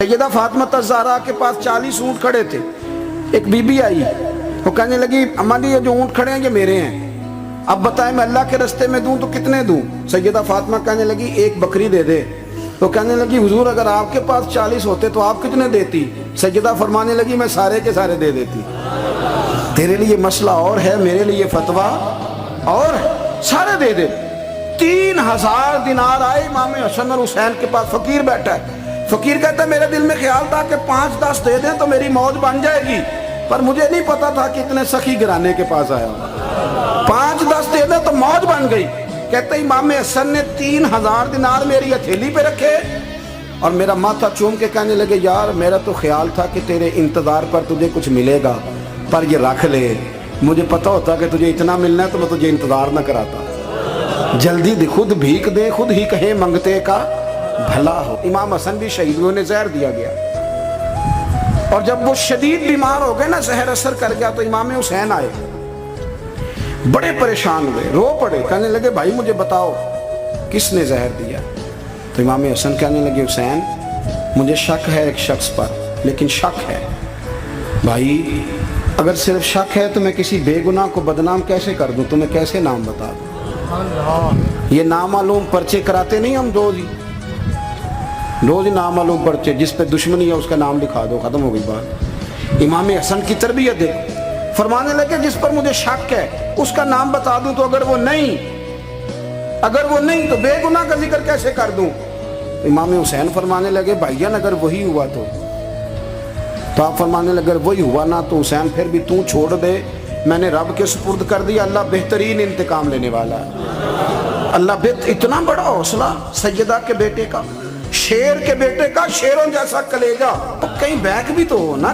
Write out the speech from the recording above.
सैयदा फातिमा ज़हरा के पास 40 ऊँट खड़े थे। एक बीबी आई, वो कहने लगी अम्मा जी ये जो ऊँट खड़े हैं ये मेरे हैं, अब बताएं मैं अल्लाह के रास्ते में दूं तो कितने दूं? सैयदा फातिमा कहने लगी एक बकरी दे दे। तो कहने लगी हुजूर अगर आपके पास 40 होते तो आप कितने देती? सैयदा फरमाने लगी मैं सारे के सारे दे देती। तेरे लिए मसला और है, मेरे लिए फतवा और है, सारे दे दे। 3000 दिनार आए इमाम हसन और हुसैन के पास। फकीर बैठा है, फकीर कहता है मेरे दिल में ख्याल था कि 5-10 दे दें तो मेरी मौज बन जाएगी, पर मुझे नहीं पता था कि इतने सखी गिराने के पास आया। 5-10 दे दें तो मौज बन गई। कहते इमाम हसन ने 3000 दिनार मेरी हथेली पे रखे और मेरा माथा चूम के कहने लगे यार मेरा तो ख्याल था कि तेरे इंतजार पर तुझे कुछ मिलेगा, पर ये रख ले, मुझे पता होता कि तुझे इतना मिलना है तो मैं तुझे इंतजार न कराता। जल्दी दे, खुद भीख दे, खुद ही कहे मंगते का भला हो। इमाम हसन भी शहीद हुए, उन्हें जहर दिया गया। और जब वो शदीद बीमार हो गए ना, जहर असर कर गया, तो इमाम हुसैन आए, बड़े परेशान हुए, रो पड़े, कहने लगे भाई मुझे बताओ किसने जहर दिया? तो इमाम हसन कहने लगे हुसैन मुझे शक है एक शख्स पर, लेकिन शक है भाई, अगर सिर्फ शक है तो मैं किसी बेगुनाह को बदनाम कैसे कर दूं, तुम्हें कैसे नाम बता दूं? ये नामालूम पर्चे कराते नहीं हम रोज ही नामालूम पर्चे, जिस पे दुश्मनी है उसका नाम लिखा दो, खत्म हो गई बात। इमाम हसन की तरबियत देखो, फरमाने लगे जिस पर मुझे शक है उसका नाम बता दूं, तो अगर वो नहीं तो बेगुनाह का जिक्र कैसे कर दूं? इमाम हुसैन फरमाने लगे भाईजान अगर वही हुआ तो आप फरमाने लगे अगर वही हुआ ना तो हुसैन फिर भी तू छोड़ दे, मैंने रब के सुपुर्द कर दिया, अल्लाह बेहतरीन इंतकाम लेने वाला है। अल्लाह इतना बड़ा हौसला सैयदा के बेटे का, शेर के बेटे का, शेरों जैसा कलेजा, तो कहीं बैक भी तो हो ना।